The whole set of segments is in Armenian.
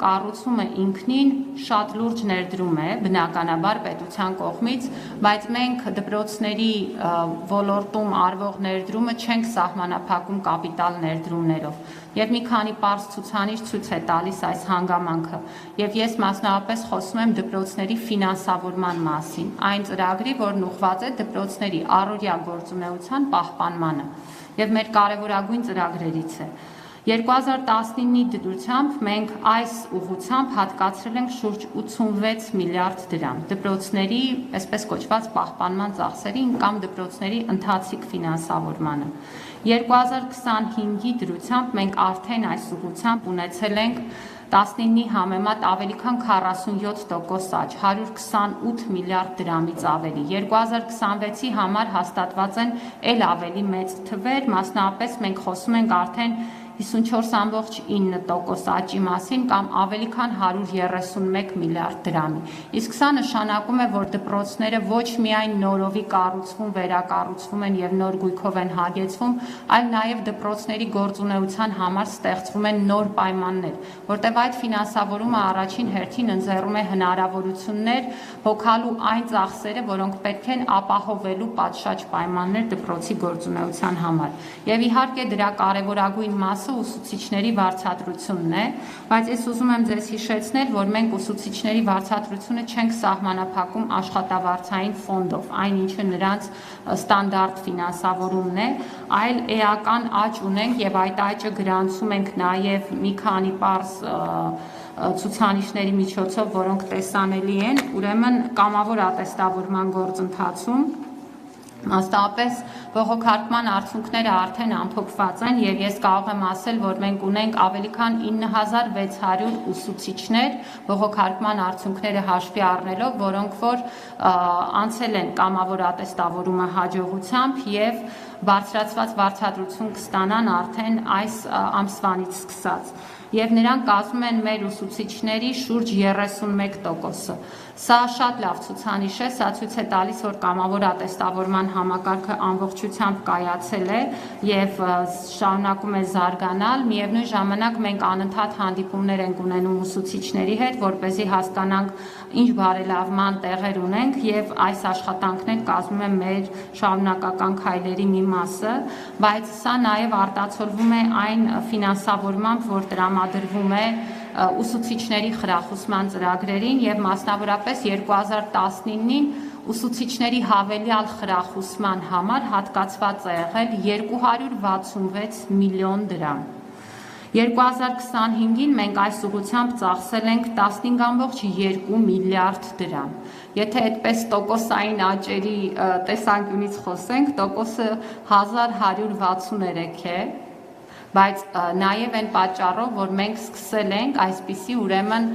կառուցումը ինքնին շատ լուրջ ներդրում է բնականաբար պետության կողմից, բայց մենք դպրոցների ոլորտում արվող ներդրումը չենք սահմանափակում կապիտալ ներդրումներով։ Եվ մի քանի պարզ ցուցանիշ ցույց է տալիս այս հանգամանքը։ Եվ ես մասնավորապես խոսում եմ դպրոցների ֆինանսավորման մասին, այն ծրագրի, որն ուղղված է դպրոցների առօրյա գործունեության պահպանմանը եւ մեր կարևորագույն ծրագրերից է։ 2019-ի դրությամբ մենք այս ուղղությամբ հատկացրել ենք շուրջ 86 միլիարդ դրամ դպրոցների, այսպես կոչված պահպանման ծախսերին կամ դպրոցների ընթացիկ ֆինանսավորմանը։ 2025-ի դրությամբ մենք արդեն այս ուղղությամբ ունեցել ենք 19-ի համեմատ ավելի քան 47% աճ, 128 միլիարդ դրամից ավելի։ 2026-ի համար հաստատված են էլ ավելի մեծ թվեր, մասնավորապես մենք խոսում ենք արդեն 54.9% աճի մասին կամ ավելի քան 131 միլիարդ դրամի։ Իսկ սա նշանակում է, որ դպրոցները ոչ միայն նորովի կառուցվում, վերակառուցվում են եւ նոր գույքով են հագեցվում, այլ նաեւ դպրոցների գործունեության համար ստեղծվում են նոր պայմաններ, որտեղ այդ ֆինանսավորումը առաջին հերթին ընձեռում է հնարավորություններ հոգալու այն ծախսերը, որոնք պետք են ապահովելու պատշաճ պայմաններ դպրոցի գործունեության համար։ Եվ իհարկե դրա կարևորագույն մասը ուսուցիչների վարձատրությունն է, բայց ես ուզում եմ ձեզ հիշեցնել, որ մենք ուսուցիչների վարձատրությունը չենք սահմանափակում աշխատավարձային ֆոնդով, այն ինչը նրանց ստանդարտ ֆինանսավորումն է, այլ էական աճ ունենք եւ այդ աճը գրանցում ենք նաեւ մի քանի պարզ ցուցանիշների միջոցով, որոնք տեսանելի են, ուրեմն կամավոր ատեստավորման գործընթացում Մասնավորապես բողոքարկման արդյունքները արդեն ամփոփված են եւ ես կարող եմ ասել, որ մենք ունենք ավելի քան 9600 ուսուցիչներ բողոքարկման արդյունքները հաշվի առնելով, որոնք որ անցել են կամավոր ատեստավորումը հաջողությամբ եւ բարձրացված վարձատրություն կստանան արդեն այս ամսվանից սկսած։ Եվ նրանք կազմում են մեր ուսուցիչների շուրջ 31%-ը։ Սա շատ լավ ցուցանիշ է, սա ցույց է տալիս, որ կամավոր ատեստավորման համակարգը ամբողջությամբ կայացել է եւ շարունակում է զարգանալ։ Միևնույն ժամանակ մենք անընդհատ հանդիպումներ ենք ունենում ուսուցիչների հետ, որպեսզի հասկանանք ինչ բարելավման տեղեր ունենք եւ այս աշխատանքն կազմում է մեր շարունակական քայլերի մի մասը, բայց սա նաեւ արտացոլվում է այն ֆինանսավորմամբ, որ տրամադրվում է ուսուցիչների խրախուսման ծրագրերին եւ մասնավորապես 2019-ին ուսուցիչների հավելյալ խրախուսման համար հատկացված է եղել 266 միլիոն դրամ։ 2025-ին մենք այս ուղղությամբ ծախսել ենք 15.2 միլիարդ դրամ։ Եթե այդպես տոկոսային աճերի տեսանկյունից խոսենք, տոկոսը 1163 է, բայց նաև այն պատճառով, որ մենք սկսել ենք այսպիսի ուրեմն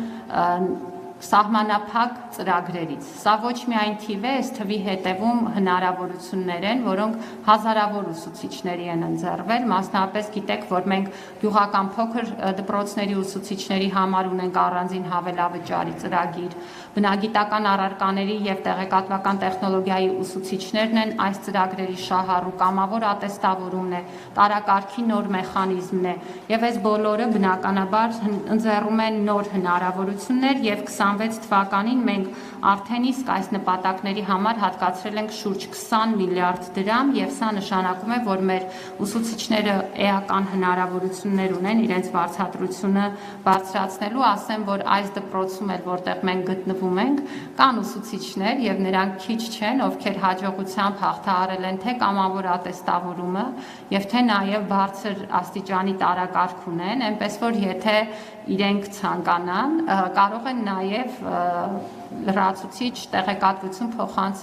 սահմանափակ ծրագրերից։ Սա ոչ միայն թիվ է, այս թվի հետևում հնարավորություններ են, որոնք հազարավոր ուսուցիչների են ընձեռվել, մասնավորապես գիտեք, որ մենք գյուղական փոքր դպրոցների ուսուցիչների համար ունենք առանձին հավելավճարի ծրագիր, բնագիտական առարկաների եւ տեղեկատվական տեխնոլոգիայի ուսուցիչներն են այս ծրագրերի շահառու, կամավոր ատեստավորումն է, տարակարգի նոր մեխանիզմն է, եւ այս բոլորը բնականաբար ընձեռում են նոր հնարավորություններ եւ 26 թվականին մենք արդեն իսկ այս նպատակների համար հատկացրել ենք շուրջ 20 միլիարդ դրամ եւ սա նշանակում է, որ մեր ուսուցիչները էական հնարավորություններ ունեն իրենց վարձատրությունը բարձրացնելու, ասեմ, որ այս դպրոցում էլ որտեղ մենք գտնվում ենք, կան ուսուցիչներ եւ նրանք քիչ չեն, ովքեր հաջողությամբ հաղթահարել են թե կամավոր ատեստավորումը եւ թե նաեւ բարձր աստիճանի տարակարգ ունեն, այնպես որ եթե իրենք ցանկանան, կարող են նաև լրացուցիչ տեղեկատվություն փոխանցել